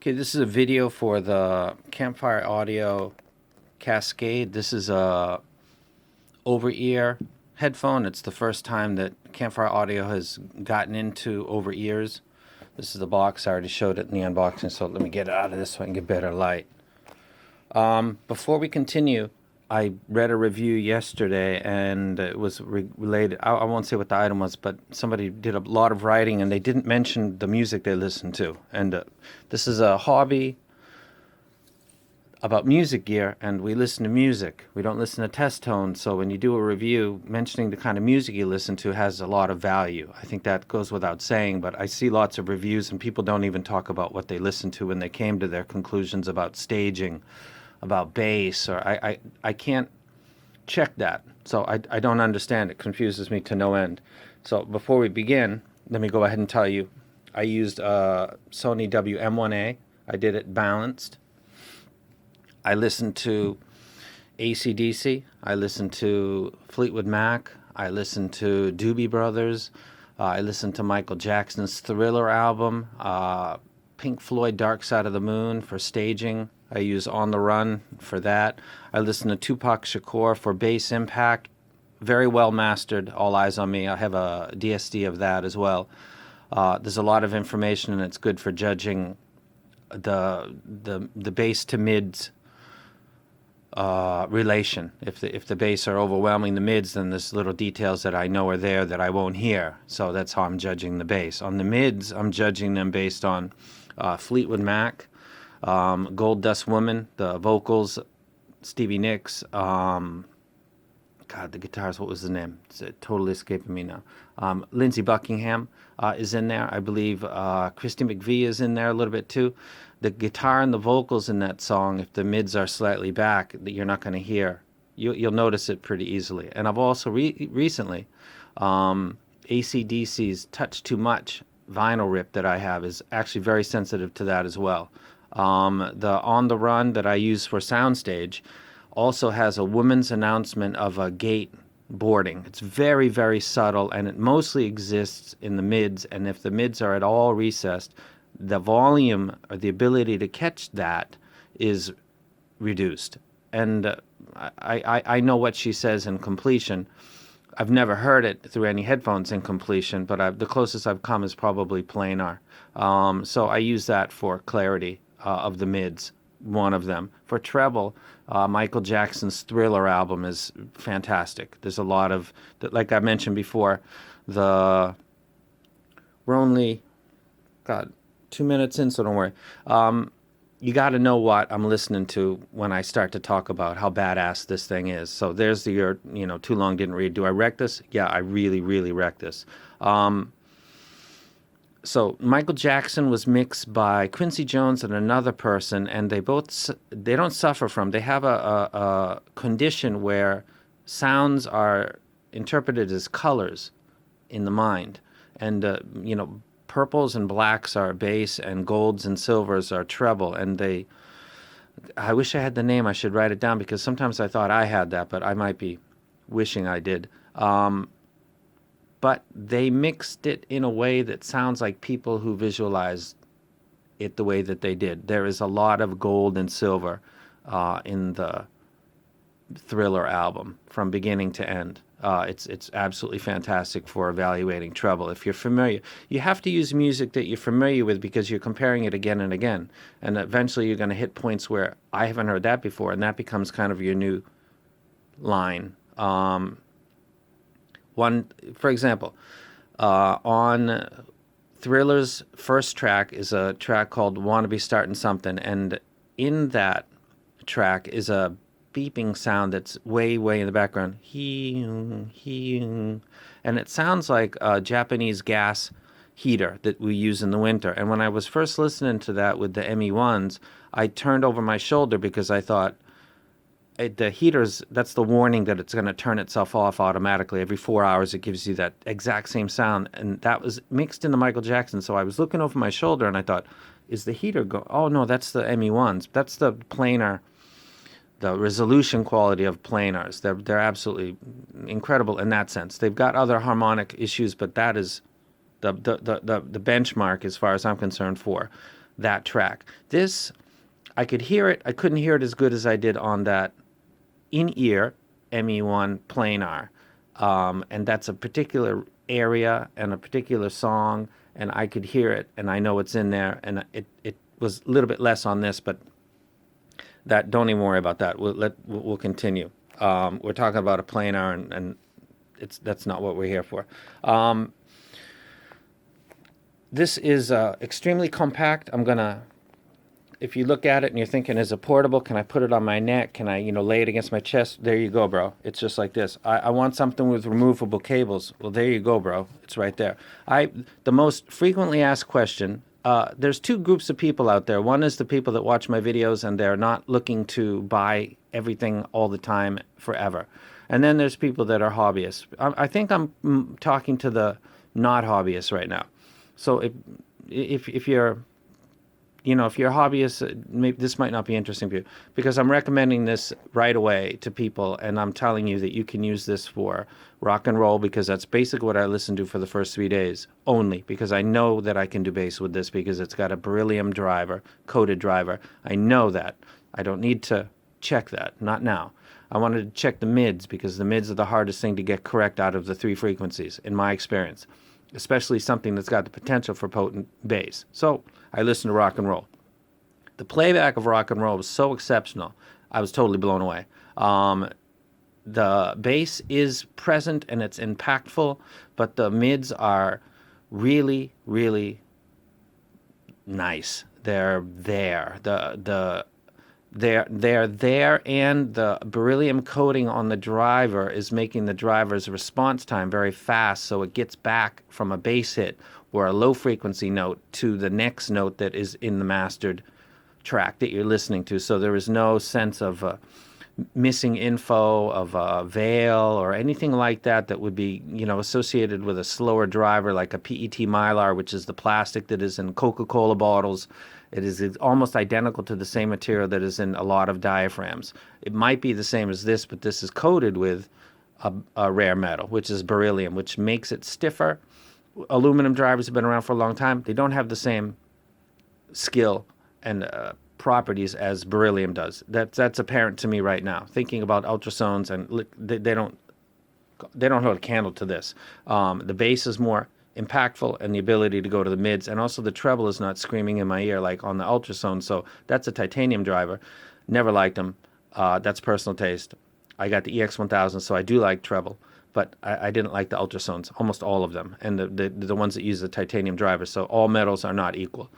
Okay, this is a video for the Campfire Audio Cascade. This is a over-ear headphone. It's the first time that Campfire Audio has gotten into over-ears. This is the box. I already showed it in the unboxing, so let me get it out of this so I can get better light. Before we continue, I read a review yesterday, and it was related. I won't say what the item was, but somebody did a lot of writing, and they didn't mention the music they listened to. And this is a hobby about music gear, and we listen to music. We don't listen to test tones, so when you do a review, mentioning the kind of music you listen to has a lot of value. I think that goes without saying, but I see lots of reviews, and people don't even talk about what they listened to when they came to their conclusions about staging, about bass, or I can't check that. So I don't understand. It confuses me to no end. So before we begin, let me go ahead and tell you, I used Sony WM1A. I did it balanced. I listened to AC/DC. I listened to Fleetwood Mac. I listened to Doobie Brothers. I listened to Michael Jackson's Thriller album. Pink Floyd Dark Side of the Moon for staging. I use On the Run for that. I listen to Tupac Shakur for bass impact. Very well mastered, All Eyes on Me. I have a DSD of that as well. There's a lot of information, and it's good for judging the bass to mids relation. If the bass are overwhelming the mids, then there's little details that I know are there that I won't hear. So that's how I'm judging the bass. On the mids, I'm judging them based on Fleetwood Mac, Gold Dust Woman, the vocals, Stevie Nicks, God, the guitars, what was the name? It's totally escaping me now. Lindsey Buckingham is in there. I believe Christy McVie is in there a little bit too. The guitar and the vocals in that song, if the mids are slightly back, that you're not going to hear. You'll notice it pretty easily. And I've also recently, AC/DC's Touch Too Much vinyl rip that I have is actually very sensitive to that as well. The On the Run that I use for Soundstage also has a woman's announcement of a gate boarding. It's very, very subtle, and it mostly exists in the mids, and if the mids are at all recessed, the volume or the ability to catch that is reduced. And I know what she says in completion. I've never heard it through any headphones in completion, but the closest I've come is probably planar. So I use that for clarity of the mids, one of them. For treble, Michael Jackson's Thriller album is fantastic. There's a lot of, like I mentioned before, we're only, God, 2 minutes in, so don't worry. You got to know what I'm listening to when I start to talk about how badass this thing is. So there's your, too long didn't read. Do I wreck this? Yeah, I really, really wreck this. So Michael Jackson was mixed by Quincy Jones and another person, and they don't suffer from. They have a condition where sounds are interpreted as colors in the mind, and purples and blacks are bass, and golds and silvers are treble. And I wish I had the name. I should write it down because sometimes I thought I had that, but I might be wishing I did. But they mixed it in a way that sounds like people who visualized it the way that they did. There is a lot of gold and silver in the Thriller album from beginning to end. It's absolutely fantastic for evaluating treble. If you're familiar, you have to use music that you're familiar with because you're comparing it again and again. And eventually you're going to hit points where I haven't heard that before, and that becomes kind of your new line. For example, on Thriller's first track is a track called Wanna Be Starting Something, and in that track is a beeping sound that's way, way in the background. And it sounds like a Japanese gas heater that we use in the winter. And when I was first listening to that with the ME1s, I turned over my shoulder because I thought, the heaters, that's the warning that it's going to turn itself off automatically. Every 4 hours, it gives you that exact same sound. And that was mixed into Michael Jackson. So I was looking over my shoulder, and I thought, is the heater going? Oh, no, that's the ME1s. That's the planar, the resolution quality of planars. They're absolutely incredible in that sense. They've got other harmonic issues, but that is the benchmark as far as I'm concerned for that track. This, I could hear it. I couldn't hear it as good as I did on that in-ear ME1 planar. And that's a particular area and a particular song, and I could hear it, and I know it's in there, and it was a little bit less on this, but that, don't even worry about that. We'll continue. We're talking about a planar, and that's not what we're here for. This is extremely compact. I'm gonna, if you look at it and you're thinking, is it portable? Can I put it on my neck? Can I, lay it against my chest? There you go, bro. It's just like this. I want something with removable cables. Well, there you go, bro. It's right there. The most frequently asked question, there's two groups of people out there. One is the people that watch my videos and they're not looking to buy everything all the time forever. And then there's people that are hobbyists. I think I'm talking to the not hobbyists right now. So if you're if you're a hobbyist, maybe this might not be interesting for you, because I'm recommending this right away to people, and I'm telling you that you can use this for rock and roll, because that's basically what I listened to for the first 3 days only, because I know that I can do bass with this because it's got a beryllium driver, coated driver. I know that. I don't need to check that, not now. I wanted to check the mids, because the mids are the hardest thing to get correct out of the 3 frequencies, in my experience, especially something that's got the potential for potent bass. So I listened to rock and roll. The playback of rock and roll was so exceptional, I was totally blown away. The bass is present and it's impactful, but the mids are really, really nice. They're there. They're there, and the beryllium coating on the driver is making the driver's response time very fast, so it gets back from a bass hit or a low frequency note to the next note that is in the mastered track that you're listening to. So there is no sense of missing info, of a veil or anything like that that would be associated with a slower driver, like a PET Mylar, which is the plastic that is in Coca-Cola bottles. It's almost identical to the same material that is in a lot of diaphragms. It might be the same as this, but this is coated with a rare metal, which is beryllium, which makes it stiffer. Aluminum drivers have been around for a long time. They don't have the same skill and properties as beryllium does. That's apparent to me right now. Thinking about ultrasounds, and they don't hold a candle to this. The bass is more impactful, and the ability to go to the mids, and also the treble is not screaming in my ear like on the ultrasound. So that's a titanium driver. Never liked them. That's personal taste. I got the EX1000, so I do like treble, but I didn't like the ultrasounds, almost all of them, and the ones that use the titanium driver. So all metals are not equal.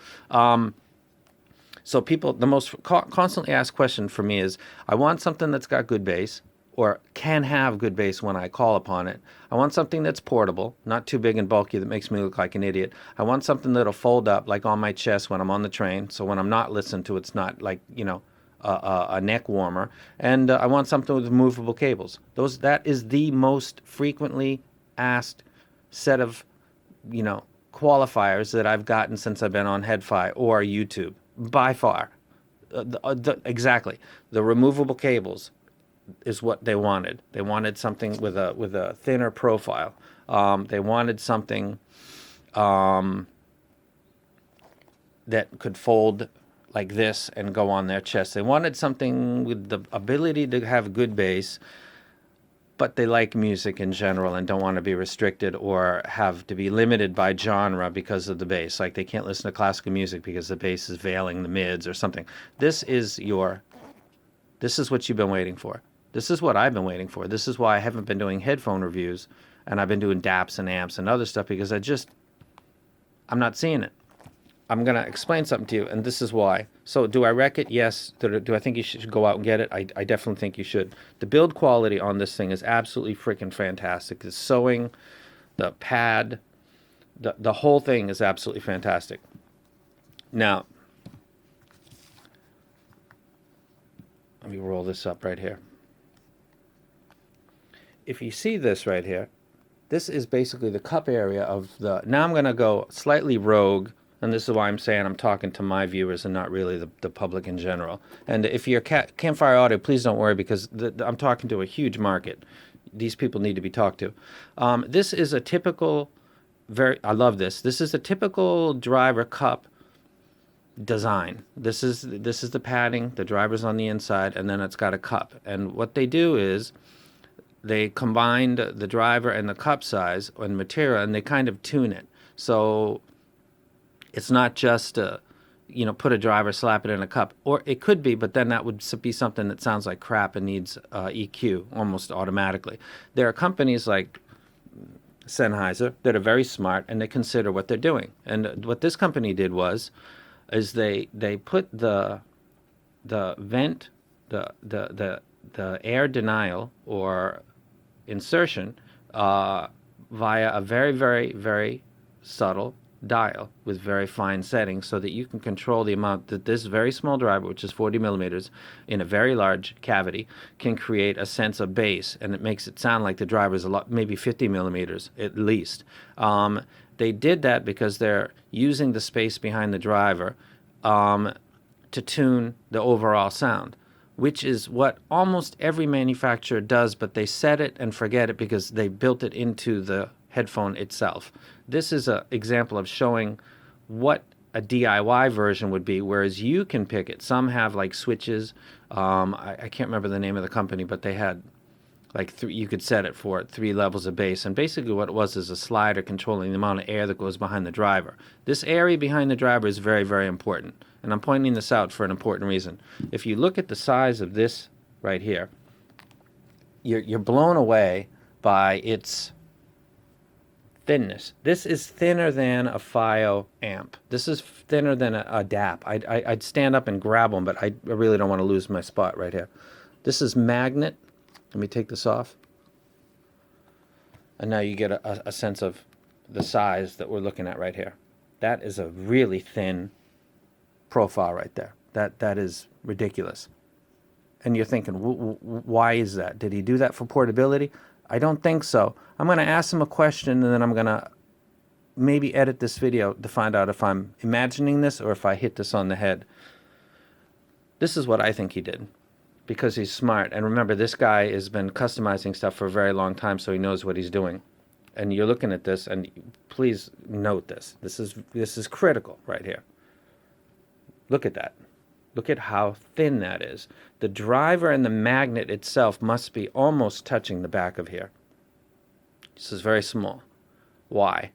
So people, the most constantly asked question for me is, I want something that's got good bass, or can have good bass when I call upon it. I want something that's portable, not too big and bulky that makes me look like an idiot. I want something that'll fold up like on my chest when I'm on the train, so when I'm not listening to it, it's not like, a neck warmer. And I want something with movable cables. That is the most frequently asked set of, qualifiers that I've gotten since I've been on HeadFi or YouTube, by far. Exactly. The removable cables is what they wanted. They wanted something with a thinner profile. They wanted something that could fold like this and go on their chest. They wanted something with the ability to have good bass, but they like music in general and don't want to be restricted or have to be limited by genre because of the bass. Like they can't listen to classical music because the bass is veiling the mids or something. This is what you've been waiting for. This is what I've been waiting for. This is why I haven't been doing headphone reviews, and I've been doing DAPs and amps and other stuff, because I'm not seeing it. I'm going to explain something to you, and this is why. So do I wreck it? Yes. Do I think you should go out and get it? I definitely think you should. The build quality on this thing is absolutely freaking fantastic. The sewing, the pad, the whole thing is absolutely fantastic. Now, let me roll this up right here. If you see this right here, this is basically the cup area of the... Now I'm going to go slightly rogue, and this is why I'm saying I'm talking to my viewers and not really the public in general. And if you're Campfire Audio, please don't worry, because I'm talking to a huge market. These people need to be talked to. This is a typical... I love this. This is a typical driver cup design. This is the padding. The driver's on the inside, and then it's got a cup. And what they do is they combined the driver and the cup size and material, and they kind of tune it. So it's not just put a driver, slap it in a cup, or it could be, but then that would be something that sounds like crap and needs EQ almost automatically. There are companies like Sennheiser that are very smart, and they consider what they're doing. And what this company did is they put the vent, the air denial or insertion via a very, very, very subtle dial with very fine settings, so that you can control the amount that this very small driver, which is 40 millimeters in a very large cavity, can create a sense of bass, and it makes it sound like the driver is a lot, maybe 50 millimeters at least. They did that because they're using the space behind the driver to tune the overall sound, which is what almost every manufacturer does, but they set it and forget it because they built it into the headphone itself. This is an example of showing what a DIY version would be, whereas you can pick it. Some have like switches. I can't remember the name of the company, but they had like you could set it for 3 levels of bass. And basically what it was is a slider controlling the amount of air that goes behind the driver. This area behind the driver is very, very important. And I'm pointing this out for an important reason. If you look at the size of this right here, you're blown away by its thinness. This is thinner than a FiO amp. This is thinner than a DAP. I'd stand up and grab them, but I really don't want to lose my spot right here. This is magnet. Let me take this off. And now you get a sense of the size that we're looking at right here. That is a really thin profile right there. That is ridiculous. And you're thinking, why is that? Did he do that for portability? I don't think so. I'm going to ask him a question, and then I'm going to maybe edit this video to find out if I'm imagining this or if I hit this on the head. This is what I think he did, because he's smart. And remember, this guy has been customizing stuff for a very long time, so he knows what he's doing. And you're looking at this, and please note this. This is critical right here. Look at that. Look at how thin that is. The driver and the magnet itself must be almost touching the back of here. This is very small. Why?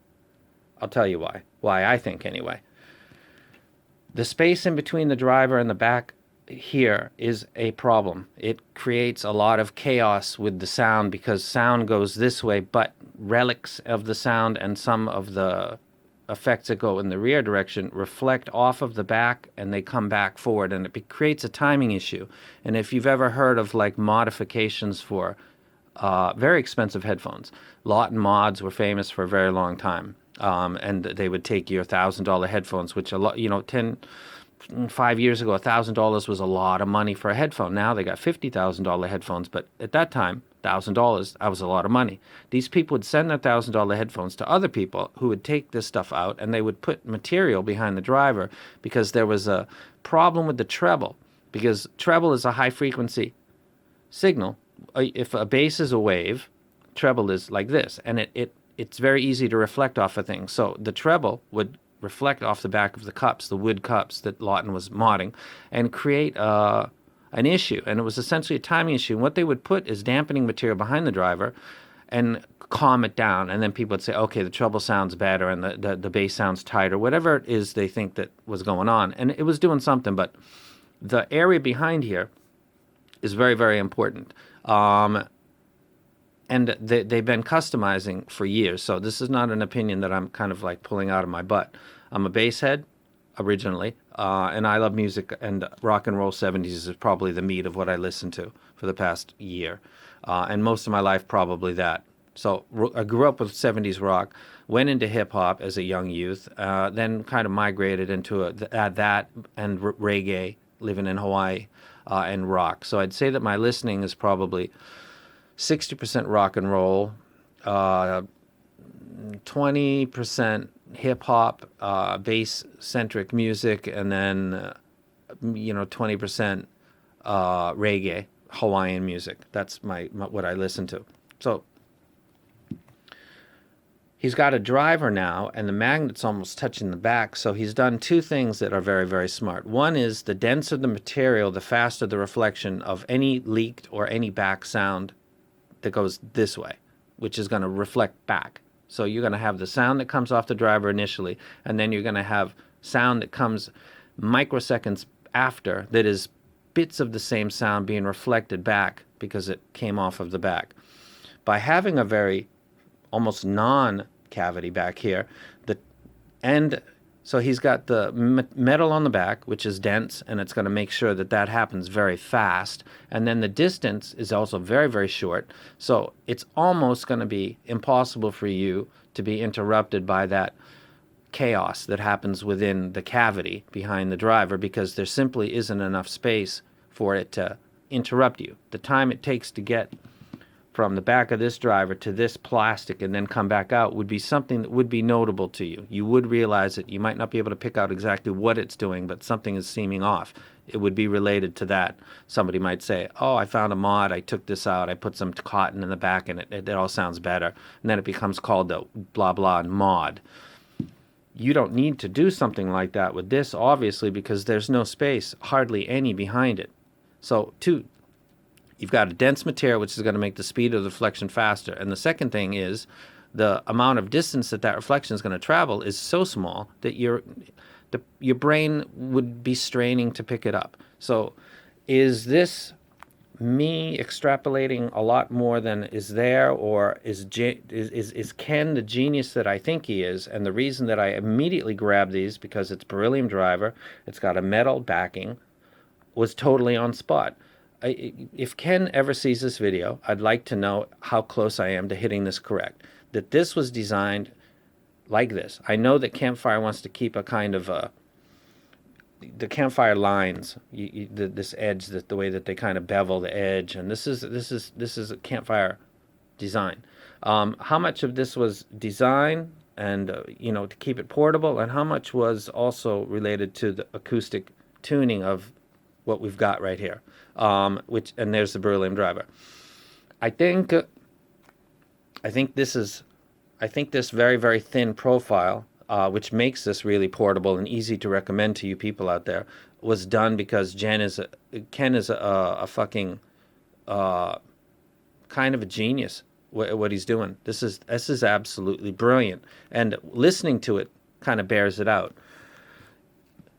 I'll tell you why. Why I think, anyway. The space in between the driver and the back here is a problem. It creates a lot of chaos with the sound, because sound goes this way, but relics of the sound and some of the effects that go in the rear direction reflect off of the back, and they come back forward, and it creates a timing issue. And if you've ever heard of like modifications for very expensive headphones, Lawton mods were famous for a very long time, and they would take your $1,000 headphones, which 5 years ago, $1,000 was a lot of money for a headphone. Now they got $50,000 headphones, but at that time, $1,000, that was a lot of money. These people would send their $1,000 headphones to other people who would take this stuff out, and they would put material behind the driver, because there was a problem with the treble, because treble is a high frequency signal. If a bass is a wave, treble is like this, and it's very easy to reflect off of things. So the treble would reflect off the back of the cups, the wood cups that Lawton was modding, and create an issue. And it was essentially a timing issue. And what they would put is dampening material behind the driver and calm it down. And then people would say, okay, the treble sounds better and the bass sounds tighter, whatever it is they think that was going on. And it was doing something, but the area behind here is very, very important. And they've been customizing for years. So this is not an opinion that I'm kind of like pulling out of my butt. I'm a bass head originally, and I love music, and rock and roll 70s is probably the meat of what I listened to for the past year. And most of my life, probably that. So I grew up with 70s rock, went into hip-hop as a young youth, then kind of migrated into that and reggae, living in Hawaii, and rock. So I'd say that my listening is probably 60% rock and roll, 20% hip-hop, bass-centric music, and then 20% reggae, Hawaiian music. That's my what I listen to. So he's got a driver now, and the magnet's almost touching the back. So he's done two things that are very, very smart. One is the denser the material, the faster the reflection of any leaked or any back sound that goes this way, which is going to reflect back. So you're going to have the sound that comes off the driver initially, and then you're going to have sound that comes microseconds after that is bits of the same sound being reflected back because it came off of the back. By having a very almost non-cavity back here, so he's got the metal on the back, which is dense, and it's going to make sure that that happens very fast. And then the distance is also very, very short. So it's almost going to be impossible for you to be interrupted by that chaos that happens within the cavity behind the driver, because there simply isn't enough space for it to interrupt you. The time it takes to get from the back of this driver to this plastic and then come back out would be something that would be notable to you. You would realize it. You might not be able to pick out exactly what it's doing, but something is seeming off. It would be related to that. Somebody might say, oh, I found a mod, I took this out, I put some cotton in the back, and it all sounds better. And then it becomes called the blah blah mod. You don't need to do something like that with this, obviously, because there's no space, hardly any, behind it. So you've got a dense material, which is going to make the speed of the reflection faster. And the second thing is the amount of distance that reflection is going to travel is so small that your brain would be straining to pick it up. So is this me extrapolating a lot more than is there, or is Ken the genius that I think he is? And the reason that I immediately grabbed these, because it's beryllium driver, it's got a metal backing, was totally on spot. If Ken ever sees this video, I'd like to know how close I am to hitting this correct. That this was designed like this. I know that Campfire wants to keep a kind of the Campfire lines, this edge, the way that they kind of bevel the edge, and this is a Campfire design. How much of this was design and to keep it portable, and how much was also related to the acoustic tuning of what we've got right here, and there's the beryllium driver. I think this very, very thin profile, which makes this really portable and easy to recommend to you people out there, was done because Ken is a fucking kind of a genius. What he's doing, this is absolutely brilliant, and listening to it kind of bears it out.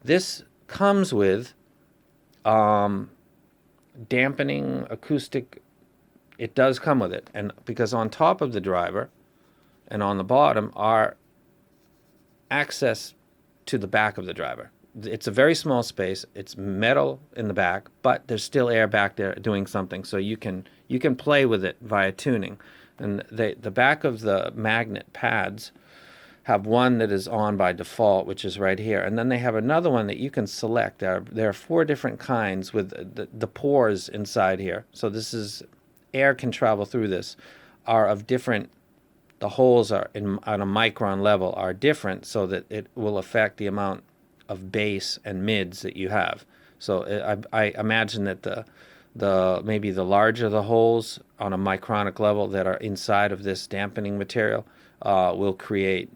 This comes with dampening acoustic. It does come with it, and because on top of the driver and on the bottom are access to the back of the driver. It's a very small space. It's metal in the back, but there's still air back there doing something, so you can play with it via tuning. And the back of the magnet pads have one that is on by default, which is right here, and then they have another one that you can select. There are 4 different kinds with the pores inside here. So this is air can travel through this, are of different. The holes are on a micron level are different, so that it will affect the amount of bass and mids that you have. So I imagine that the maybe the larger the holes on a micronic level that are inside of this dampening material will create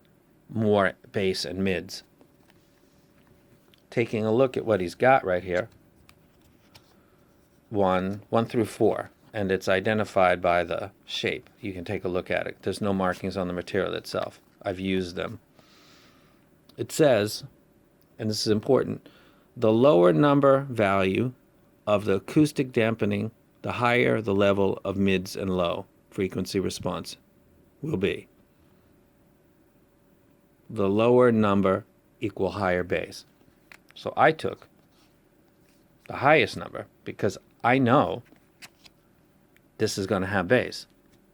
more bass and mids. Taking a look at what he's got right here, 1 through 4, and it's identified by the shape. You can take a look at it. There's no markings on the material itself. I've used them. It says, and this is important, the lower number value of the acoustic dampening, the higher the level of mids and low frequency response will be. The lower number equal higher bass. So I took the highest number because I know this is going to have bass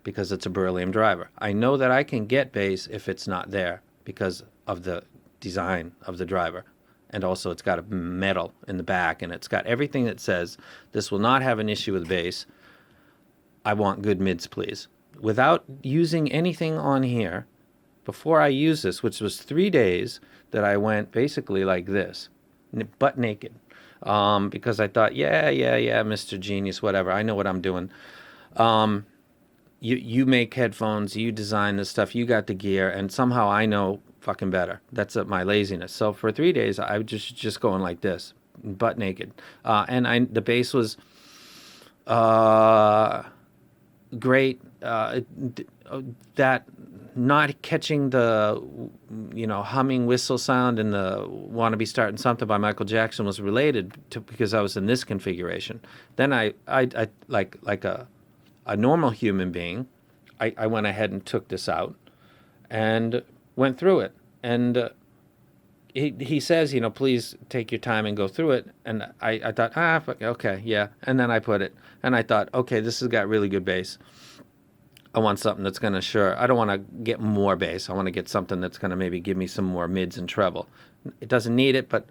because it's a beryllium driver. I know that I can get bass if it's not there because of the design of the driver. And also it's got a metal in the back, and it's got everything that says this will not have an issue with bass. I want good mids, please. Without using anything on here, before I used this, which was 3 days that I went basically like this, butt naked, because I thought, yeah, Mr. Genius, whatever, I know what I'm doing. you make headphones, you design this stuff, you got the gear, and somehow I know fucking better. That's my laziness. So for 3 days, I was just going like this, butt naked, and the bass was uh, great. That not catching the humming whistle sound in the "Wanna Be Starting Something" by Michael Jackson was related to because I was in this configuration. Then I like a normal human being, I went ahead and took this out and went through it. And he says, please take your time and go through it. And I thought, okay, yeah. And then I put it, and I thought, okay, this has got really good bass. I want something that's going to I don't want to get more bass. I want to get something that's going to maybe give me some more mids and treble. It doesn't need it, but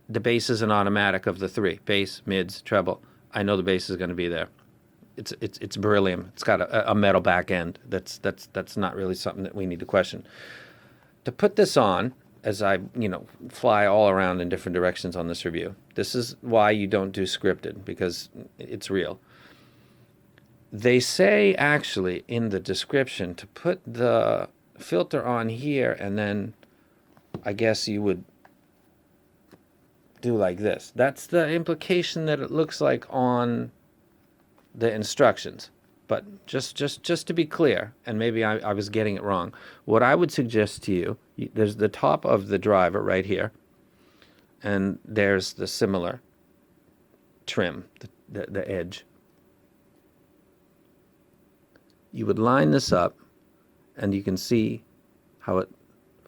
the bass is an automatic of the three: bass, mids, treble. I know the bass is going to be there. It's beryllium. It's got a metal back end. That's not really something that we need to question. To put this on, as I fly all around in different directions on this review, this is why you don't do scripted, because it's real. They say actually in the description to put the filter on here, and then I guess you would do like this. That's the implication that it looks like on the instructions. But just to be clear, and maybe I was getting it wrong, what I would suggest to you, there's the top of the driver right here, and there's the similar trim, the edge. You would line this up, and you can see how it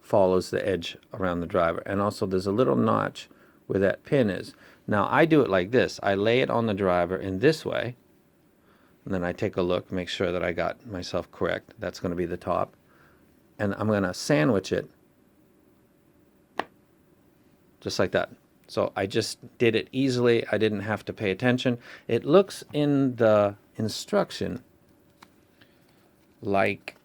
follows the edge around the driver. And also there's a little notch where that pin is. Now I do it like this. I lay it on the driver in this way, and then I take a look, make sure that I got myself correct. That's going to be the top. And I'm going to sandwich it just like that. So I just did it easily. I didn't have to pay attention. It looks in the instruction like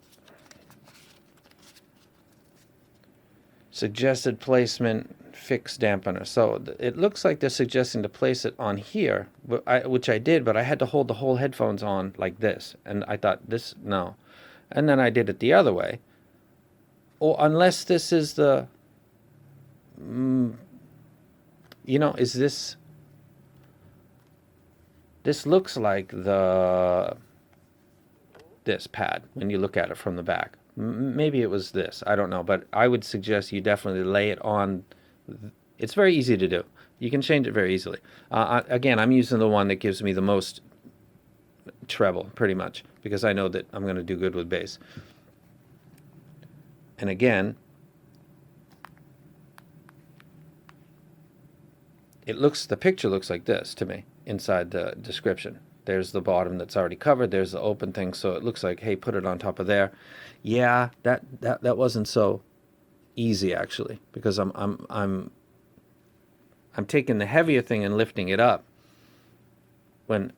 suggested placement, fixed dampener. So it looks like they're suggesting to place it on here, which I did, but I had to hold the whole headphones on like this. And I thought, no. And then I did it the other way. Or unless this is the, is this looks like this pad when you look at it from the back. Maybe it was this. I don't know. But I would suggest you definitely lay it on. It's very easy to do. You can change it very easily. Again, I'm using the one that gives me the most treble, pretty much, because I know that I'm going to do good with bass. And again, the picture looks like this to me inside the description. There's the bottom that's already covered. There's the open thing, so it looks like, hey, put it on top of there. Yeah, that wasn't so easy actually, because I'm taking the heavier thing and lifting it up when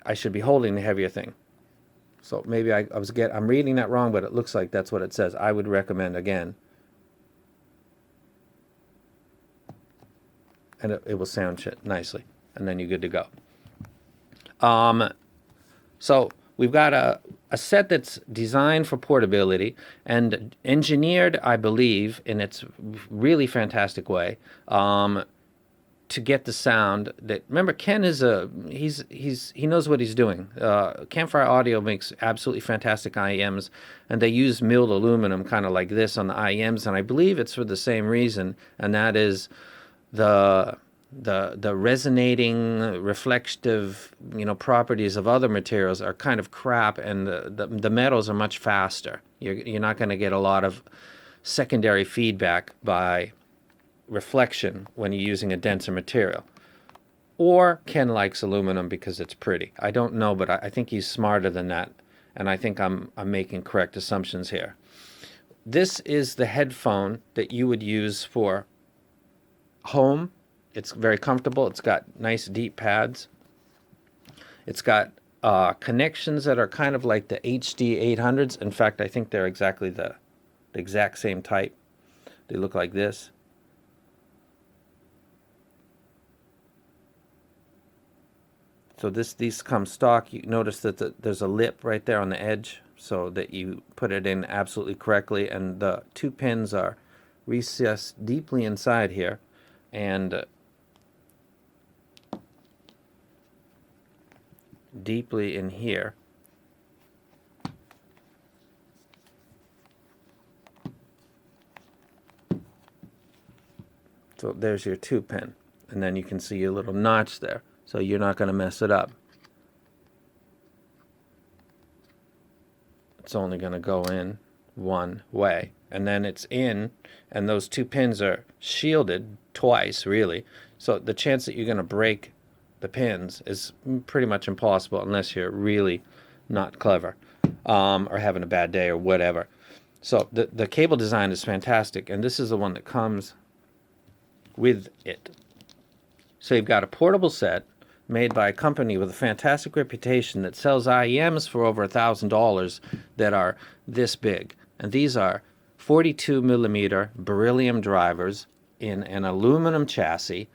I should be holding the heavier thing. So maybe I'm reading that wrong, but it looks like that's what it says. I would recommend, again, and it will sound shit nicely, and then you're good to go. So we've got a set that's designed for portability and engineered, I believe, in its really fantastic way, to get the sound that. Remember, Ken is he knows what he's doing. Campfire Audio makes absolutely fantastic IEMs, and they use milled aluminum, kind of like this, on the IEMs, and I believe it's for the same reason, and that is the resonating, reflective, properties of other materials are kind of crap, and the metals are much faster. You're not going to get a lot of secondary feedback by reflection when you're using a denser material. Or Ken likes aluminum because it's pretty. I don't know, but I think he's smarter than that, and I think I'm making correct assumptions here. This is the headphone that you would use for home. It's very comfortable. It's got nice deep pads. It's got connections that are kind of like the HD 800s. In fact, I think they're exactly the exact same type. They look like this. So these come stock. You notice that there's a lip right there on the edge so that you put it in absolutely correctly, and the 2 pins are recessed deeply inside here, and deeply in here. So there's your 2 pin, and then you can see your little notch there, so you're not going to mess it up. It's only going to go in one way, and then it's in, and those 2 pins are shielded twice, really, so the chance that you're going to break the pins is pretty much impossible unless you're really not clever, or having a bad day or whatever. So the cable design is fantastic, and this is the one that comes with it. So you've got a portable set made by a company with a fantastic reputation that sells IEMs for over $1,000 that are this big. And these are 42 millimeter beryllium drivers in an aluminum chassis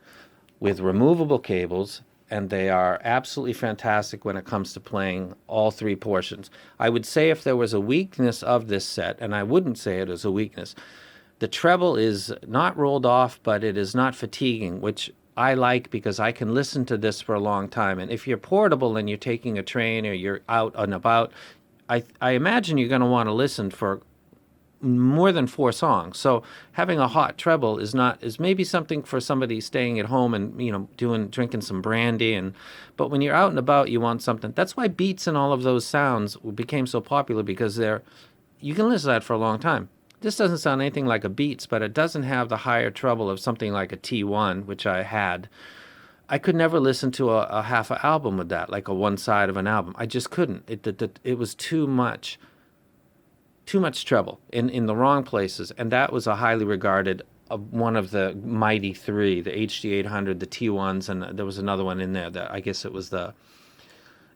with removable cables, and they are absolutely fantastic when it comes to playing all 3 portions. I would say if there was a weakness of this set, and I wouldn't say it as a weakness, the treble is not rolled off, but it is not fatiguing, which I like because I can listen to this for a long time. And if you're portable and you're taking a train or you're out and about, I imagine you're going to want to listen for more than 4 songs. So having a hot treble is maybe something for somebody staying at home and drinking some brandy, but when you're out and about, you want something. That's why beats and all of those sounds became so popular, because you can listen to that for a long time. This doesn't sound anything like a Beats, but it doesn't have the higher treble of something like a T1, which I had. I could never listen to a half an album with that, like a one side of an album. I just couldn't. It was too much treble in the wrong places, and that was a highly regarded one of the mighty 3, the HD800, the T1s, and there was another one in there that I guess it was the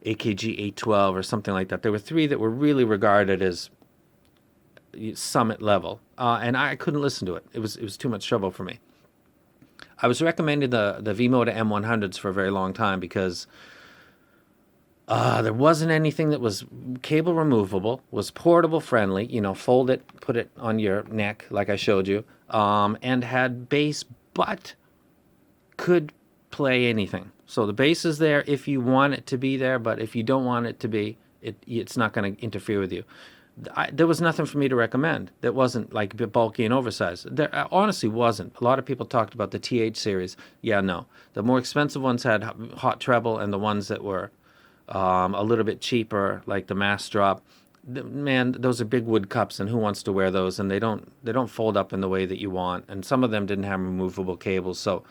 AKG 812 or something like that. There were 3 that were really regarded as summit level, and I couldn't listen to it. It was too much trouble for me. I was recommending the V-Moda M100s for a very long time because there wasn't anything that was cable removable, was portable friendly, fold it, put it on your neck like I showed you, and had bass, but could play anything. So the bass is there if you want it to be there, but if you don't want it to be, it's not going to interfere with you. There was nothing for me to recommend that wasn't like bulky and oversized. There honestly wasn't. A lot of people talked about the TH series. Yeah, no. The more expensive ones had hot treble, and the ones that were a little bit cheaper, like the Mass Drop, man, those are big wood cups, and who wants to wear those? And they don't fold up in the way that you want. And some of them didn't have removable cables. So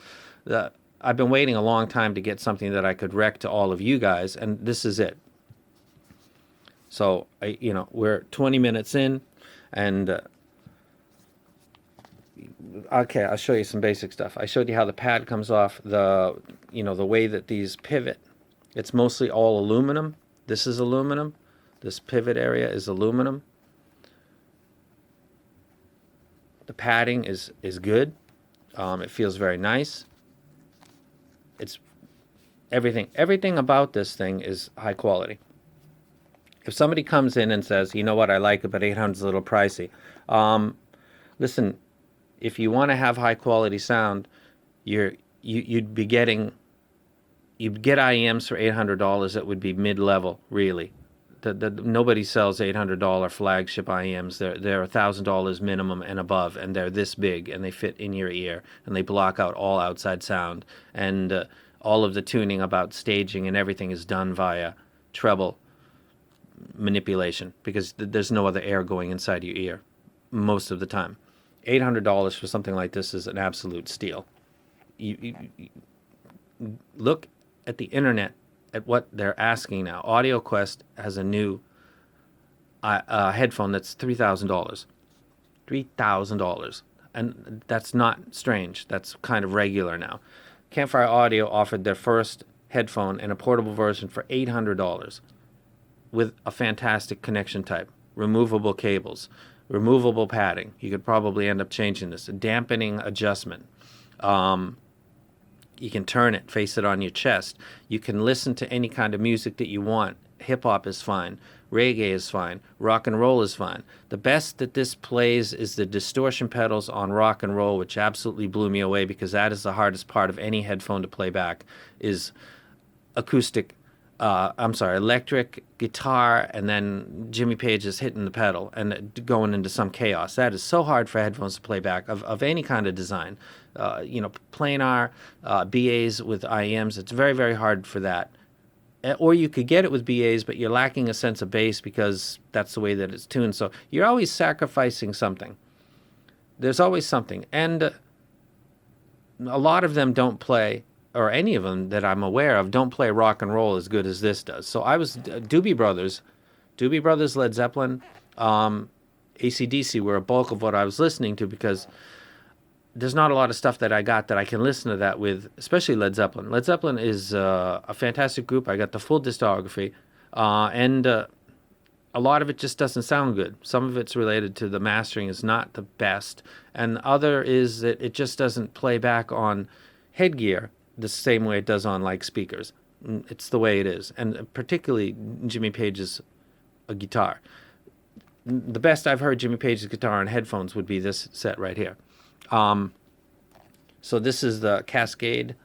I've been waiting a long time to get something that I could rec to all of you guys, and this is it. So, we're 20 minutes in, and okay, I'll show you some basic stuff. I showed you how the pad comes off, the way that these pivot. It's mostly all aluminum. This is aluminum. This pivot area is aluminum. The padding is good. It feels very nice. It's everything about this thing is high quality. If somebody comes in and says, you know what, I like it, but 800 is a little pricey. Listen, if you want to have high quality sound, you'd get IEMs for $800 that would be mid-level, really. Nobody sells $800 flagship IEMs. They're $1,000 minimum and above, and they're this big, and they fit in your ear, and they block out all outside sound. And all of the tuning about staging and everything is done via treble manipulation, because there's no other air going inside your ear most of the time. $800 for something like this is an absolute steal. You look at the internet at what they're asking now. Audio Quest has a new headphone that's $3,000. $3,000. And that's not strange. That's kind of regular now. Campfire Audio offered their first headphone in a portable version for $800 with a fantastic connection type, removable cables, removable padding. You could probably end up changing this. A dampening adjustment. You can turn it, face it on your chest. You can listen to any kind of music that you want. Hip hop is fine. Reggae is fine. Rock and roll is fine. The best that this plays is the distortion pedals on rock and roll, which absolutely blew me away because that is the hardest part of any headphone to play back, is electric guitar, and then Jimmy Page is hitting the pedal and going into some chaos. That is so hard for headphones to play back of any kind of design. Planar BAs with IEMs, it's very, very hard for that. Or you could get it with BAs, but you're lacking a sense of bass because that's the way that it's tuned. So you're always sacrificing something. There's always something. And a lot of them don't play, or any of them that I'm aware of, don't play rock and roll as good as this does. So I was Doobie Brothers, Led Zeppelin, AC/DC were a bulk of what I was listening to because there's not a lot of stuff that I got that I can listen to that with, especially Led Zeppelin. Led Zeppelin is a fantastic group. I got the full discography, and a lot of it just doesn't sound good. Some of it's related to the mastering is not the best, and other is that it just doesn't play back on headgear the same way it does on like speakers. It's the way it is, and particularly Jimmy Page's guitar. The best I've heard Jimmy Page's guitar on headphones would be this set right here. So this is the Cascade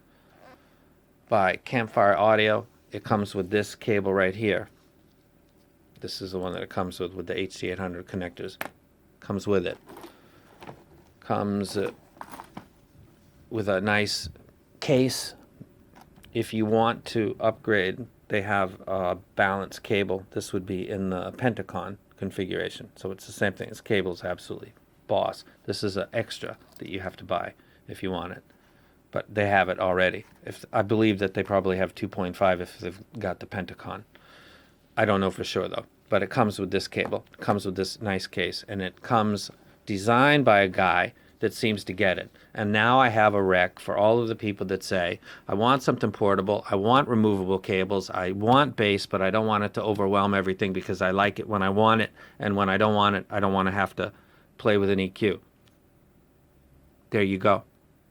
by Campfire Audio. It comes with this cable right here. This is the one that it comes with the HC800 connectors. Comes with it. Comes with a nice case. If you want to upgrade, they have a balance cable. This would be in the Pentacon configuration. So it's the same thing. This cable is absolutely boss. This is an extra that you have to buy if you want it. But they have it already. I believe that they probably have 2.5 if they've got the Pentacon. I don't know for sure though. But it comes with this cable. It comes with this nice case. And it comes designed by a guy that seems to get it. And now I have a rec for all of the people that say, I want something portable, I want removable cables, I want bass, but I don't want it to overwhelm everything because I like it when I want it, and when I don't want it, I don't want to have to play with an EQ. There you go.